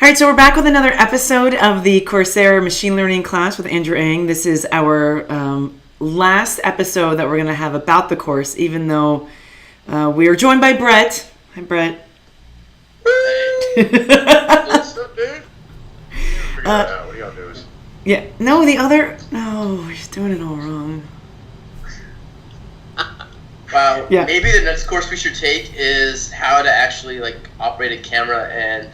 right, so we're back with another episode of the Coursera machine learning class with Andrew Ng. This is our last episode that we're going to have about the course, even though we are joined by Brett. Hi, Brett. What's up, dude? Figure that out. What are y'all doing? Yeah, no, the other... No, he's doing it all wrong. Wow. Yeah. Maybe the next course we should take is how to actually operate a camera and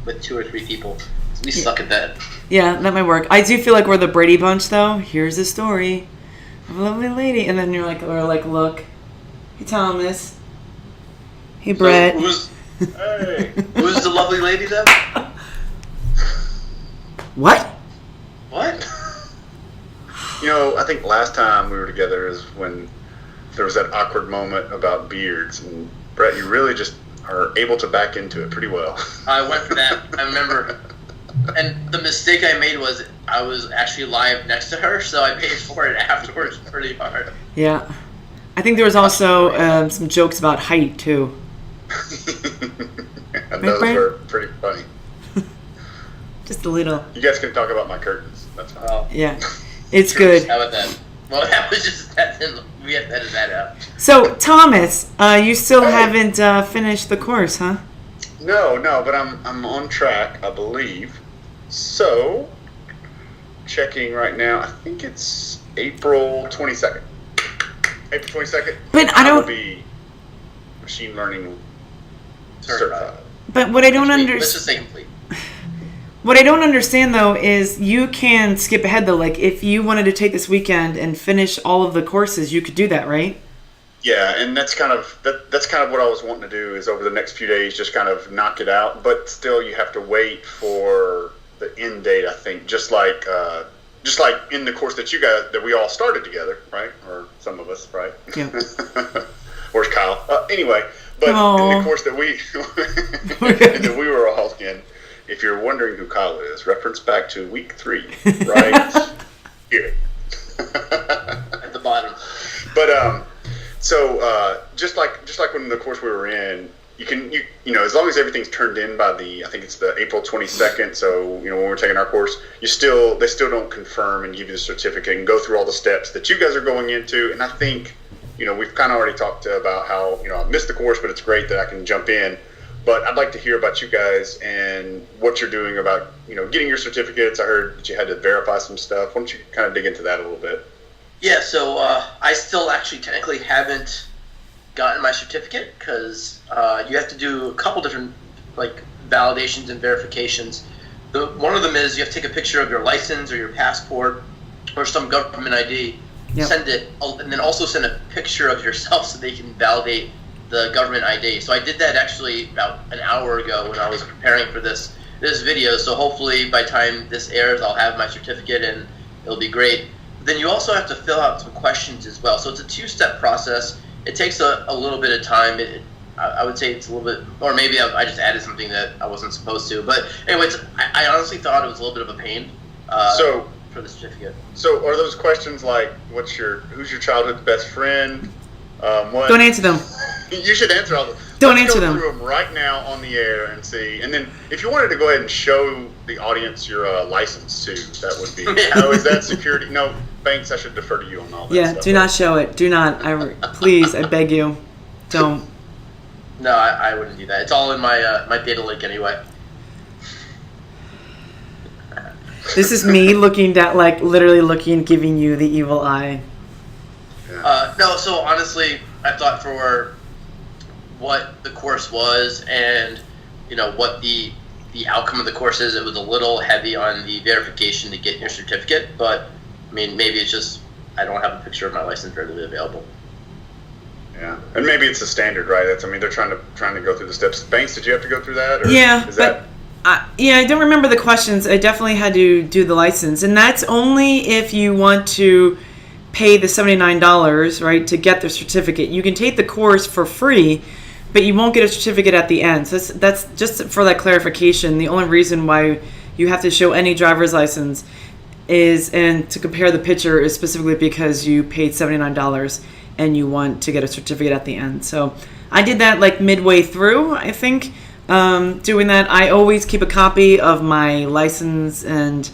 with 2 or 3 people. We suck at that. Yeah, that might work. I do feel like we're the Brady Bunch, though. Here's a story of a lovely lady, and then we're like, look, hey Thomas, hey Brett. So who's the lovely lady then? What? What? I think last time we were together is when there was that awkward moment about beards, and Brett, you really just are able to back into it pretty well. I went for that. I remember. And the mistake I made was I was actually live next to her, so I paid for it afterwards pretty hard. Yeah. I think there was also some jokes about height, too. And those were pretty funny. Just a little. You guys can talk about my curtains. That's fine. Oh. Yeah. It's good. How about that? Well, that was just that. We have to edit that out. So, Thomas, you still haven't finished the course, huh? No, but I'm on track, I believe. So, checking right now, I think it's April 22nd. April 22nd. But I don't... will be machine learning certified. But what I don't Let's just say understand... complete. What I don't understand, though, is you can skip ahead, though. Like, if you wanted to take this weekend and finish all of the courses, you could do that, right? Yeah, and that's kind of what I was wanting to do, is over the next few days just kind of knock it out. But still, you have to wait for the end date, I think, just like in the course that we all started together, right? Or some of us, right? Yeah. Where's Kyle? Anyway, but in the course that we were all in, if you're wondering who Kyle is, reference back to week 3, right here At the bottom. But so just like when the course we were in, you as long as everything's turned in by I think it's the April 22nd. So when we're taking our course, they still don't confirm and give you the certificate and go through all the steps that you guys are going into. And I think we've kind of already talked about how I missed the course, but it's great that I can jump in. But I'd like to hear about you guys and what you're doing about getting your certificates. I heard that you had to verify some stuff. Why don't you kind of dig into that a little bit? Yeah, so I still actually technically haven't gotten my certificate because you have to do a couple different validations and verifications. One of them is you have to take a picture of your license or your passport or some government ID, send it, and then also send a picture of yourself so they can validate the government ID. So I did that actually about an hour ago when I was preparing for this video. So hopefully by the time this airs, I'll have my certificate and it'll be great. Then you also have to fill out some questions as well. So it's a 2-step process. It takes a little bit of time. I would say it's a little bit, or maybe I just added something that I wasn't supposed to. But anyways, I honestly thought it was a little bit of a pain for the certificate. So are those questions like, who's your childhood's best friend? Don't answer them. You should answer all of them. Don't answer them. Let's go through them right now on the air and see. And then if you wanted to go ahead and show the audience your license too, that would be... is that security? No, Banks, I should defer to you on all that stuff. Do not show it. Do not. Please, I beg you. Don't. No, I wouldn't do that. It's all in my my data link anyway. This is me looking down, literally giving you the evil eye. Yeah. No, so honestly, I thought for what the course was and what the outcome of the course is, it was a little heavy on the verification to get your certificate. But I mean, maybe it's just I don't have a picture of my license readily available. Yeah, and maybe it's a standard, right? They're trying to go through the steps. Banks, did you have to go through that? Or yeah, is that... I don't remember the questions. I definitely had to do the license, and that's only if you want to pay the $79, right, to get the certificate. You can take the course for free, but you won't get a certificate at the end. So that's just for that clarification. The only reason why you have to show any driver's license and to compare the picture is specifically because you paid $79 and you want to get a certificate at the end. So I did that midway through, I think. doing that. I always keep a copy of my license and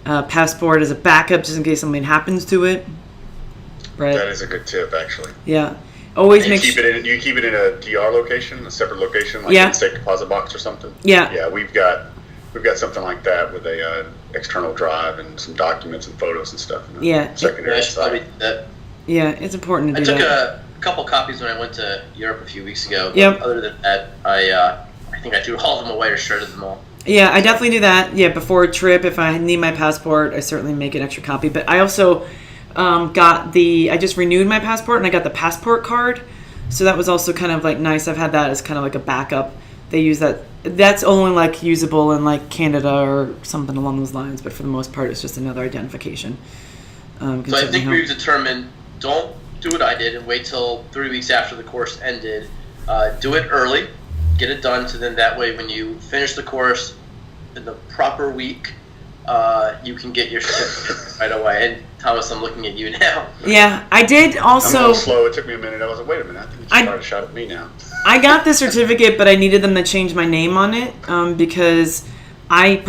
passport as a backup, just in case something happens to it. Right. That is a good tip, actually. Yeah. Always And make you keep it in a DR location, a separate location, like Yeah. a safe deposit box or something. Yeah. Yeah, we've got something like that with a external drive and some documents and photos and stuff. Yeah. Secondary I should probably site. do that. Yeah, it's important to I do took that. a couple copies when I went to Europe a few weeks ago. But Yep. Other than that, I think I threw all of them away or shredded them all. Yeah, I definitely do that. Yeah, before a trip, if I need my passport, I certainly make an extra copy. But I also I just renewed my passport, and I got the passport card. So that was also kind of like nice. I've had that as kind of like a backup. They use that. That's only like usable in like Canada or something along those lines. But for the most part, it's just another identification. So I think we've determined, don't do what I did and wait till 3 weeks after the course ended. Do it early, get it done, so then that way when you finish the course in the proper week, you can get your certificate right away. And Thomas, I'm looking at you now. Yeah, I did also. I'm a little slow. It took me a minute. I was like, wait a minute. I think you started a shot at me now. I got the certificate, but I needed them to change my name on it because I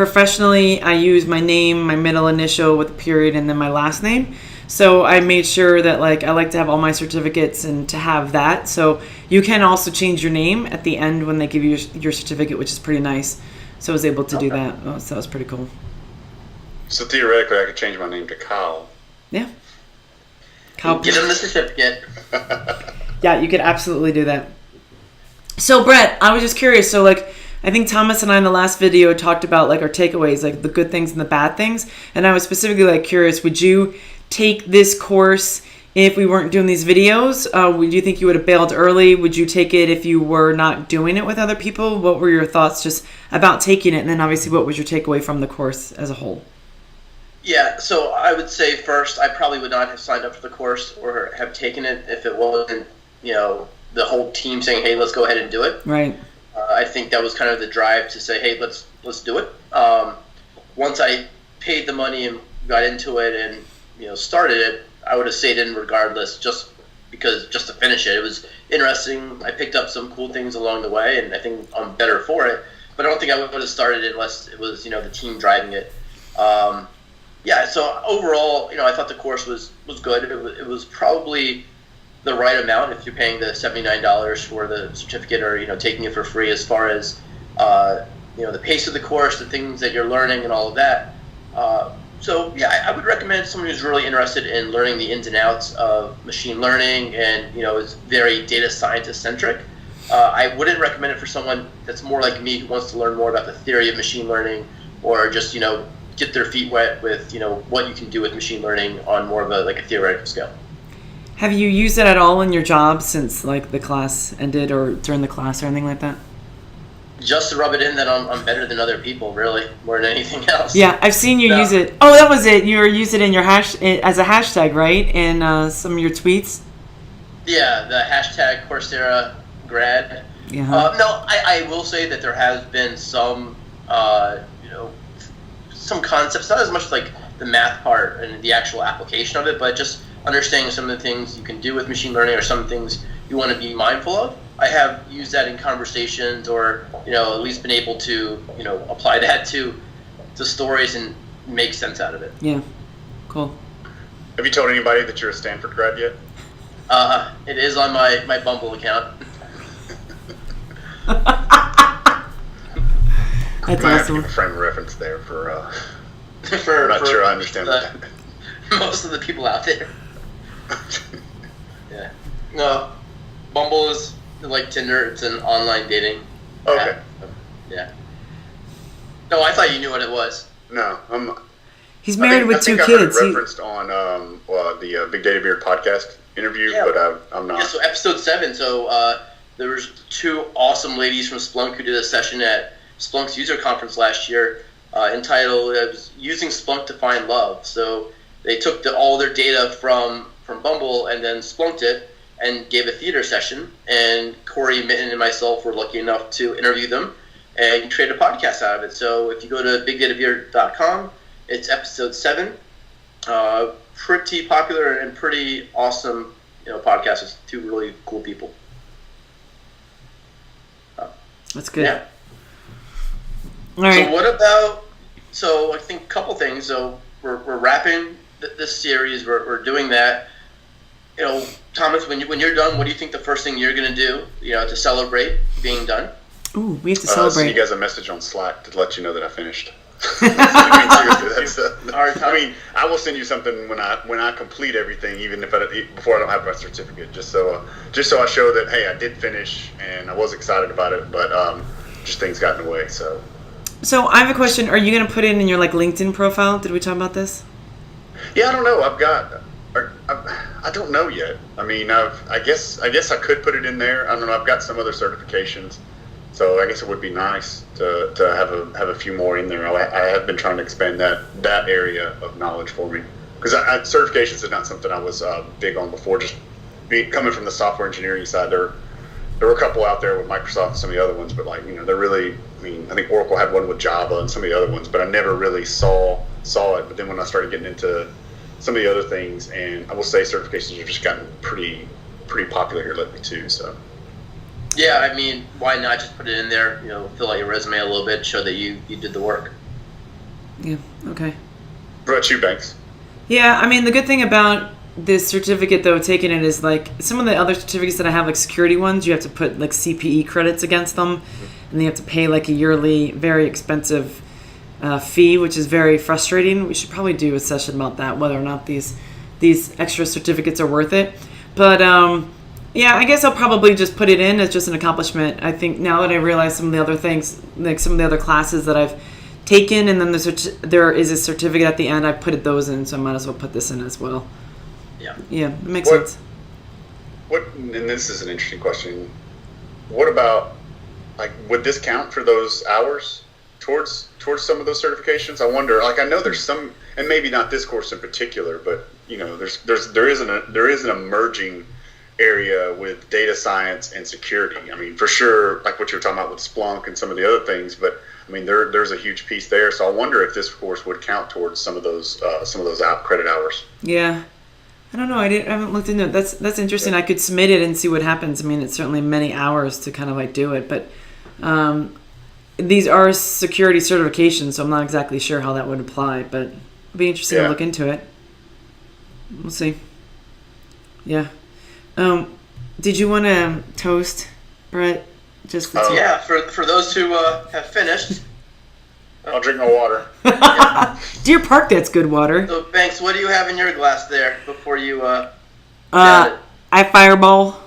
use my name, my middle initial with a period, and then my last name. So I made sure that I like to have all my certificates and to have that. So you can also change your name at the end when they give you your certificate, which is pretty nice. So I was able to do that. Oh, so that was pretty cool. So theoretically, I could change my name to Kyle. Yeah. Kyle. Get him the certificate. Yeah, you could absolutely do that. So Brett, I was just curious. So I think Thomas and I in the last video talked about our takeaways, the good things and the bad things. And I was specifically curious, would you take this course if we weren't doing these videos? Would you think you would have bailed early? Would you take it if you were not doing it with other people? What were your thoughts just about taking it? And then obviously, what was your takeaway from the course as a whole? Yeah, so I would say first, I probably would not have signed up for the course or have taken it if it wasn't, the whole team saying, "Hey, let's go ahead and do it." Right. I think that was kind of the drive to say, "Hey, let's do it." Once I paid the money and got into it and started it, I would have stayed in regardless, just to finish it. It was interesting. I picked up some cool things along the way, and I think I'm better for it. But I don't think I would have started it unless it was the team driving it. Yeah, so overall, I thought the course was good. It was probably the right amount if you're paying the $79 for the certificate or taking it for free. As far as the pace of the course, the things that you're learning, and all of that. So yeah, I would recommend someone who's really interested in learning the ins and outs of machine learning and is very data scientist centric. I wouldn't recommend it for someone that's more like me who wants to learn more about the theory of machine learning or just get their feet wet with what you can do with machine learning on more of a theoretical scale. Have you used it at all in your job since the class ended or during the class or anything like that? Just to rub it in that I'm better than other people, really, more than anything else. Yeah, I've seen you use it. Oh, that was it. You use it in your as a hashtag, right? In some of your tweets. Yeah, the hashtag Coursera grad. Yeah. No, I will say that there has been some, some concepts, not as much the math part and the actual application of it, but just understanding some of the things you can do with machine learning or some things you want to be mindful of. I have used that in conversations or, at least been able to, apply that to stories and make sense out of it. Yeah. Cool. Have you told anybody that you're a Stanford grad yet? It is on my Bumble account. That's I have to awesome. give a frame of reference there for I'm not sure I understand that. Most of the people out there. Yeah. No, Bumble is like Tinder. It's an online dating Okay. app. Yeah. No, I thought you knew what it was. No, He's married with two kids. I heard it referenced on the Big Data Beard podcast interview, Yeah. but I'm not. Yeah, so episode 7. So there was 2 awesome ladies from Splunk who did a session at Splunk's user conference last year entitled "Using Splunk to Find Love." So they took all their data from Bumble and then splunked it and gave a theater session. And Corey, Mitten, and myself were lucky enough to interview them and create a podcast out of it. So if you go to bigdatabeard.com, it's episode 7. Pretty popular and pretty awesome, podcast with 2 really cool people. That's good. Yeah. All right. So what about? So I think a couple things. So we're wrapping this series. We're doing that. Thomas, when you're done, what do you think the first thing you're going to do? To celebrate being done. Ooh, we have to celebrate. Send you guys a message on Slack to let you know that I finished. I mean, I will send you something when I complete everything, even if before I don't have my certificate, just so I show that, hey, I did finish and I was excited about it, but just things got in the way. So I have a question. Are you going to put it in your LinkedIn profile? Did we talk about this? Yeah, I don't know. I don't know yet. I mean, I guess I could put it in there. I don't know. I've got some other certifications. So I guess it would be nice to have a few more in there. I have been trying to expand that area of knowledge for me, because certifications is not something I was big on before. Just coming from the software engineering side, there were a couple out there with Microsoft and some of the other ones, but they're really. I mean, I think Oracle had one with Java and some of the other ones, but I never really saw it. But then when I started getting into some of the other things, and I will say certifications have just gotten pretty popular here lately too. So. Yeah, I mean, why not just put it in there? Fill out your resume a little bit, show that you did the work. Yeah. Okay. What about you, Banks? Yeah, I mean, the good thing about this certificate, though, taking it is some of the other certificates that I have, security ones, you have to put CPE credits against them, and you have to pay a yearly, very expensive fee, which is very frustrating. We should probably do a session about that, whether or not these extra certificates are worth it. But yeah, I guess I'll probably just put it in as just an accomplishment. I think now that I realize some of the other things, some of the other classes that I've taken, and then there is a certificate at the end, I put those in, so I might as well put this in as well. Yeah, it makes sense. And this is an interesting question. What about, would this count for those hours towards some of those certifications? I wonder. I know there's some, and maybe not this course in particular, but there is an emerging area with data science and security. I mean, for sure, what you were talking about with Splunk and some of the other things, but I mean, there's a huge piece there. So I wonder if this course would count towards some of those credit hours. Yeah, I don't know. I haven't looked into it. That's interesting. Yeah. I could submit it and see what happens. I mean, it's certainly many hours to kind of do it, but these are security certifications, so I'm not exactly sure how that would apply. But it'd be interesting to look into it. We'll see. Yeah. Did you want to toast, Brett? Just for yeah, for those who have finished. I'll drink my water. Deer Park, that's good water. So, Banks, what do you have in your glass there before you? I Fireball.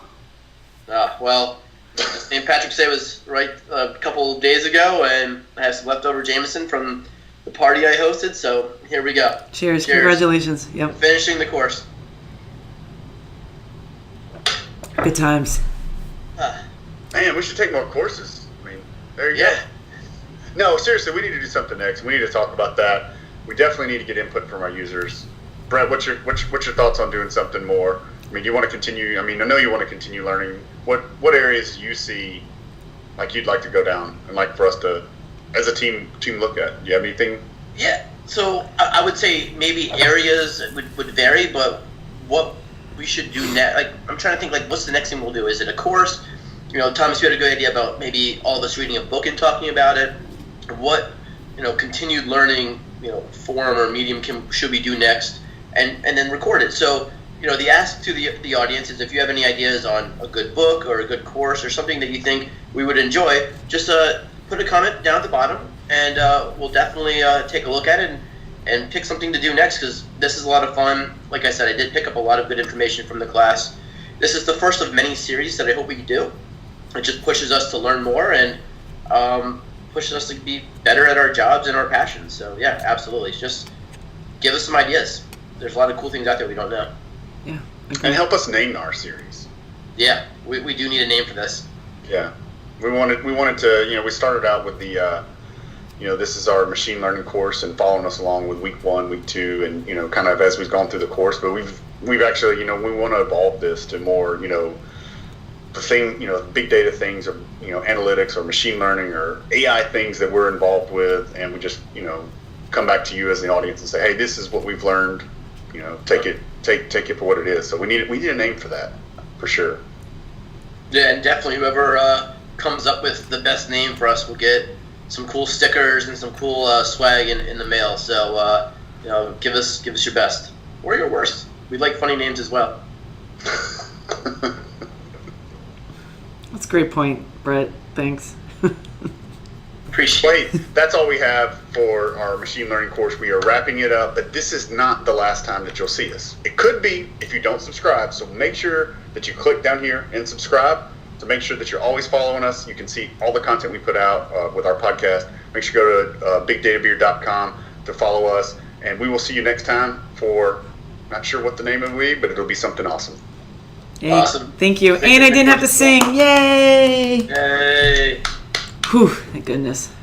Well, St. Patrick's Day was right a couple of days ago, and I have some leftover Jameson from the party I hosted. So here we go. Cheers! Congratulations. Yep. Finishing the course. Good times. Man, we should take more courses. I mean, there you go. No, seriously, we need to do something next. We need to talk about that. We definitely need to get input from our users. Brett, what's your thoughts on doing something more? I mean, you want to continue? I mean, I know you want to continue learning. What areas do you see you'd like to go down and for us to, as a team look at? Do you have anything? Yeah. So I would say maybe areas would vary, but what we should do next? I'm trying to think. What's the next thing we'll do? Is it a course? Thomas, you had a good idea about maybe all of us reading a book and talking about it. What continued learning form or medium should we do next, and then record it. So the ask to the audience is, if you have any ideas on a good book or a good course or something that you think we would enjoy, just put a comment down at the bottom, and we'll definitely take a look at it and pick something to do next, because this is a lot of fun. Like I said, I did pick up a lot of good information from the class. This is the first of many series that I hope we can do. It just pushes us to learn more and pushes us to be better at our jobs and our passions. So yeah, absolutely. Just give us some ideas. There's a lot of cool things out there we don't know. Yeah. Okay. And help us name our series. Yeah, we do need a name for this. Yeah. We wanted to, we started out with the, this is our machine learning course, and following us along with week 1, week 2, and, kind of as we've gone through the course, but we've actually, we want to evolve this to more, the thing, big data things, or analytics or machine learning or AI things that we're involved with, and we just come back to you as the audience and say, hey, this is what we've learned. Take it for what it is. So we need a name for that, for sure. Yeah, and definitely whoever comes up with the best name for us will get some cool stickers and some cool swag in the mail. So give us your best or your worst. We like funny names as well. That's a great point, Brett. Thanks. Appreciate it. Wait, that's all we have for our machine learning course. We are wrapping it up, but this is not the last time that you'll see us. It could be if you don't subscribe, so make sure that you click down here and subscribe to make sure that you're always following us. You can see all the content we put out with our podcast. Make sure you go to bigdatabeer.com to follow us, and we will see you next time for, not sure what the name will be, but it'll be something awesome. Hey, Awesome. Thank you. And I didn't have to sing. Yay! Yay! Whew, thank goodness.